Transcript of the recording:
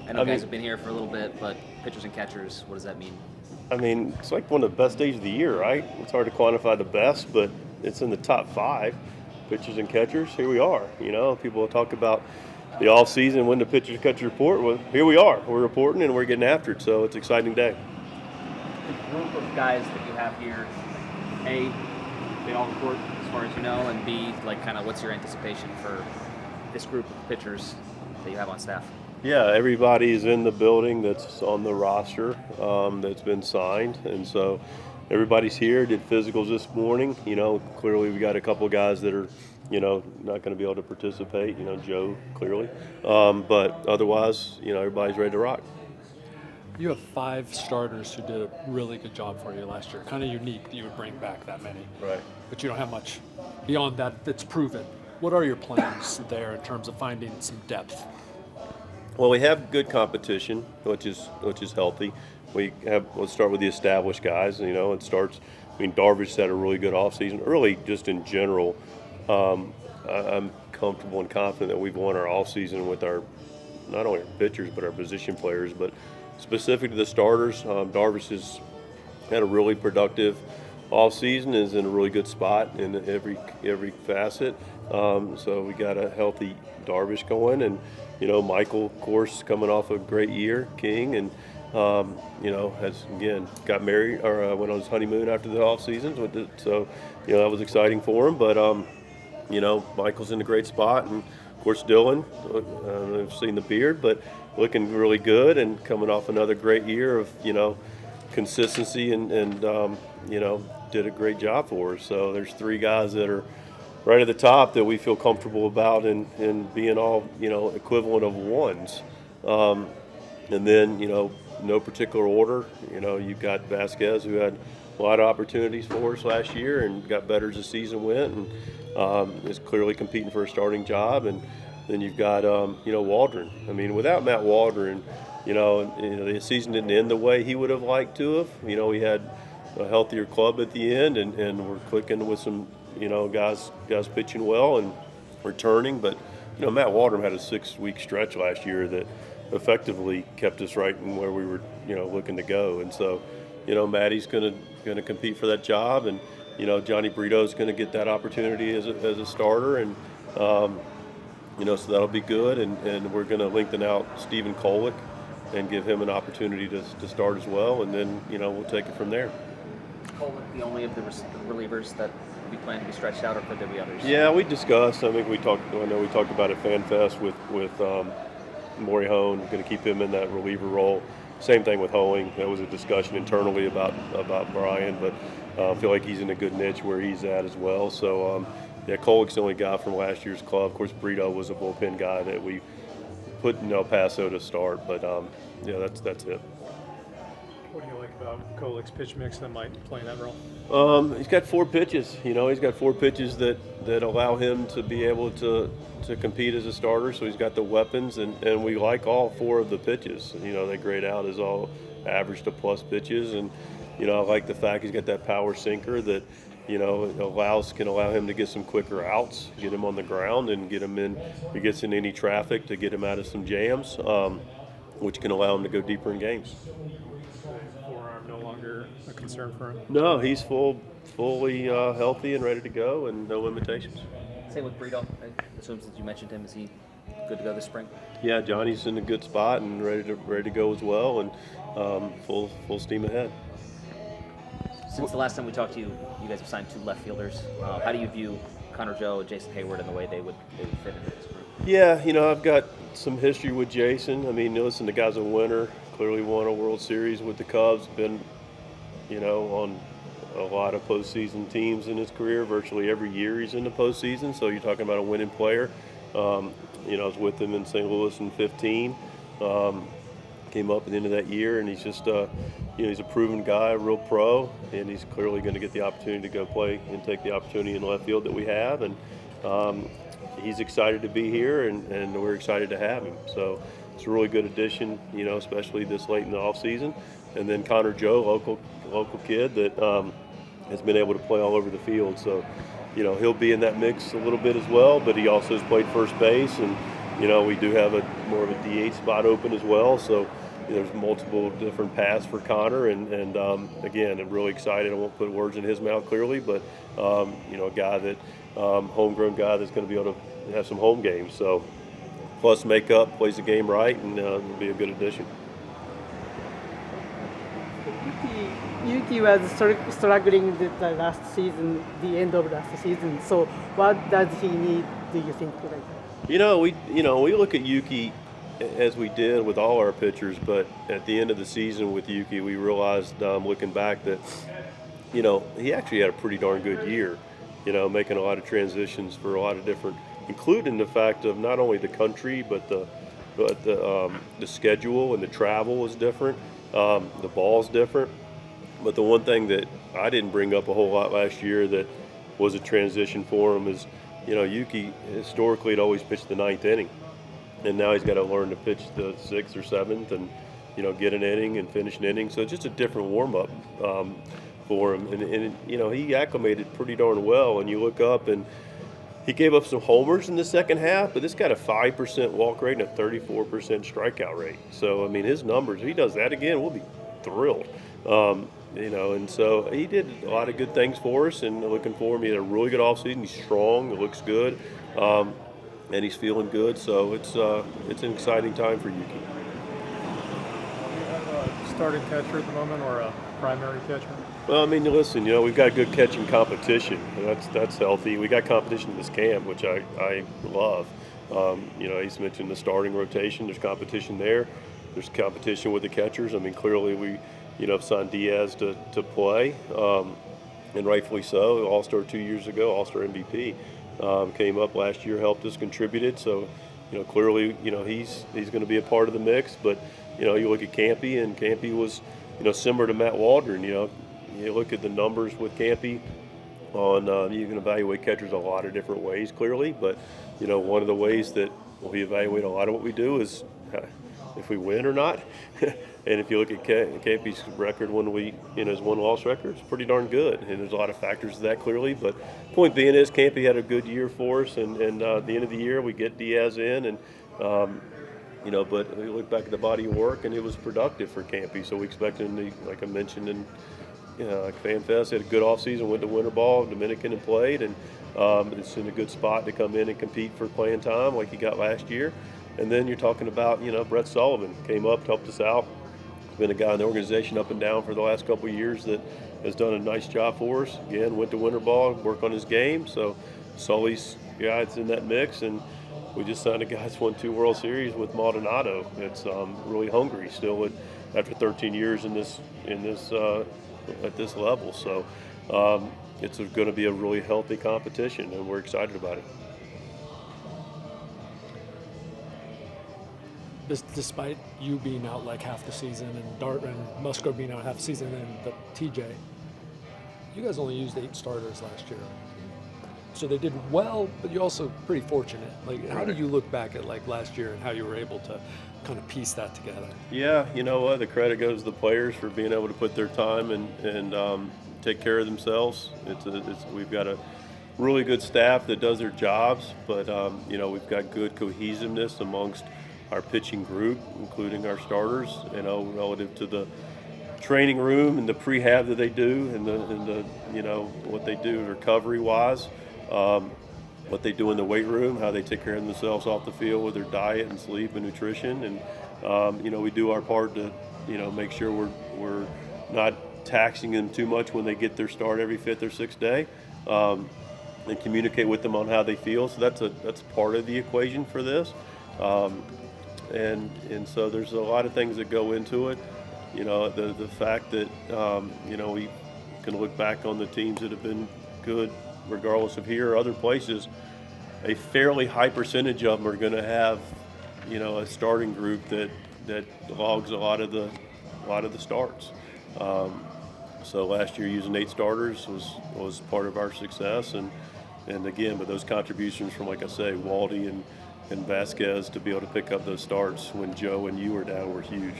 I know guys have been here for a little bit, but pitchers and catchers, what does that mean? I mean, it's like one of the best days of the year, right? It's hard to quantify the best, but it's in the top five. Pitchers and catchers, here we are. People talk about the off season when the pitchers and catchers report. Well, here we are. We're reporting and we're getting after it. So it's an exciting day. The group of guys that you have here, A, they all report as far as you know, and B, like kind of what's your anticipation for this group of pitchers that you have on staff? Yeah, everybody is in the building that's on the roster that's been signed, and so everybody's here. Did physicals this morning. Clearly we got a couple of guys that are, not going to be able to participate. Joe clearly, but otherwise, everybody's ready to rock. You have 5 starters who did a really good job for you last year. Kind of unique that you would bring back that many. Right. But you don't have much beyond that that's proven. What are your plans there in terms of finding some depth? Well, we have good competition, which is healthy. Let's start with the established guys. It starts. Darvish had a really good offseason. Early, just in general, I'm comfortable and confident that we've won our offseason with our not only our pitchers but our position players. But specific to the starters, Darvish has had a really productive offseason. Is in a really good spot in every facet. So we got a healthy Darvish going, and Michael, of course, coming off a great year, King, and has again got married or went on his honeymoon after the off seasons. So that was exciting for him. But Michael's in a great spot, and of course Dylan. I've seen the beard, but looking really good and coming off another great year of consistency and did a great job for us. So there's 3 guys that are right at the top that we feel comfortable about and being all equivalent of ones. And then no particular order. You've got Vasquez, who had a lot of opportunities for us last year and got better as the season went, and is clearly competing for a starting job. And then you've got Waldron. Without Matt Waldron, the season didn't end the way he would have liked to have. We had a healthier club at the end, and we're clicking with some guys pitching well and returning. But Matt Waldron had a 6-week stretch last year that effectively kept us right in where we were looking to go. And so Matty's going to compete for that job, and Johnny Brito's going to get that opportunity as a starter, and so that'll be good. And we're going to lengthen out Stephen Kolek and give him an opportunity to start as well, and then we'll take it from there. Kolek the only of the relievers that we plan to be stretched out, or could there be others? Yeah, we discussed. I think we talked about it at Fan Fest with Maury Hone. Going to keep him in that reliever role. Same thing with Hoeing. That was a discussion internally about Brian, but I feel like he's in a good niche where he's at as well. So Kolek's the only guy from last year's club. Of course, Brito was a bullpen guy that we put in El Paso to start, but that's it. What do you like about Kolek's pitch mix that might play that role? He's got 4 pitches. He's got 4 pitches that allow him to be able to compete as a starter. So he's got the weapons, and we like all 4 of the pitches. They grade out as all average to plus pitches, and I like the fact he's got that power sinker that can allow him to get some quicker outs, get him on the ground, and get him in. If he gets in any traffic, to get him out of some jams, which can allow him to go deeper in games. Forearm no longer a concern for him? No, he's fully healthy and ready to go, and no limitations. Same with Brito. I assume since you mentioned him, is he good to go this spring? Yeah, Johnny's in a good spot and ready to go as well, and full steam ahead. Since the last time we talked to you, you guys have signed 2 left fielders. How do you view Connor Joe and Jason Heyward and the way they would fit into this group? Yeah, I've got some history with Jason. Listen, the guy's a winner. Clearly won a World Series with the Cubs. Been, on a lot of postseason teams in his career. Virtually every year he's in the postseason. So you're talking about a winning player. I was with him in St. Louis in 15. Came up at the end of that year, and he's just, he's a proven guy, a real pro, and he's clearly going to get the opportunity to go play and take the opportunity in left field that we have. And he's excited to be here, and we're excited to have him. So it's a really good addition, especially this late in the offseason. And then Connor Joe, local kid that has been able to play all over the field. So, he'll be in that mix a little bit as well, but he also has played first base and we do have more of a DH spot open as well. So there's multiple different paths for Connor, and again, I'm really excited. I won't put words in his mouth clearly, but a guy that homegrown guy that's going to be able to have some home games. So plus makeup, plays the game right, and it'll be a good addition. Yuki was struggling with the last season, the end of last season. So what does he need? Do you think? We look at Yuki as we did with all our pitchers, but at the end of the season with Yuki, we realized, looking back, that he actually had a pretty darn good year. Making a lot of transitions for a lot of different, including the fact of not only the country, but the schedule and the travel is different. The ball's different. But the one thing that I didn't bring up a whole lot last year that was a transition for him is, Yuki historically had always pitched the ninth inning. And now he's got to learn to pitch the sixth or seventh and, get an inning and finish an inning. So it's just a different warm-up for him. And he acclimated pretty darn well. And you look up and he gave up some homers in the second half, but this got a 5% walk rate and a 34% strikeout rate. So, his numbers, if he does that again, we'll be thrilled. And so he did a lot of good things for us, and looking for him. He had a really good offseason. He's strong. It looks good. And he's feeling good. So it's an exciting time for Yuki. Do you have a starting catcher at the moment or a primary catcher? Well, listen, we've got good catching competition. That's healthy. We got competition in this camp, which I love. He's mentioned the starting rotation. There's competition there. There's competition with the catchers. Clearly we, signed Diaz to play, and rightfully so. All-Star 2 years ago, All-Star MVP. Came up last year, helped us, contributed. So, clearly, he's going to be a part of the mix. But, you look at Campy, and Campy was, similar to Matt Waldron. You look at the numbers with Campy on, you can evaluate catchers a lot of different ways, clearly. But, one of the ways that we evaluate a lot of what we do is if we win or not. And if you look at Campy's record his one-loss record, it's pretty darn good. And there's a lot of factors to that, clearly. But point being is Campy had a good year for us. And at the end of the year, we get Diaz in. And, but we look back at the body of work, and it was productive for Campy. So we expect him to, like I mentioned, like FanFest, had a good offseason, went to winter ball, Dominican, and played. And it's in a good spot to come in and compete for playing time like he got last year. And then you're talking about, Brett Sullivan came up, helped us out. Been a guy in the organization up and down for the last couple of years that has done a nice job for us. Again, went to winter ball, work on his game. So Sully's guy that's in that mix, and we just signed a guy that's won 2 World Series with Maldonado. It's really hungry still after 13 years at this level. So it's going to be a really healthy competition, and we're excited about it. Despite you being out like half the season and Dart and Musgrove being out half the season and the TJ, you guys only used 8 starters last year. So they did well, but you're also pretty fortunate. How do you look back at last year and how you were able to kind of piece that together? Yeah, you know what? The credit goes to the players for being able to put their time and take care of themselves. We've got a really good staff that does their jobs, but we've got good cohesiveness amongst our pitching group, including our starters, relative to the training room and the prehab that they do and the what they do recovery-wise, what they do in the weight room, how they take care of themselves off the field with their diet and sleep and nutrition. And, we do our part to, make sure we're not taxing them too much when they get their start every 5th or 6th day, and communicate with them on how they feel. So that's part of the equation for this. And so there's a lot of things that go into it. The fact that, we can look back on the teams that have been good, regardless of here or other places, a fairly high percentage of them are going to have, a starting group that logs a lot of the starts. So last year using 8 starters was part of our success. And again, but those contributions from, like I say, Waldy and Vasquez to be able to pick up those starts when Joe and you were down were huge.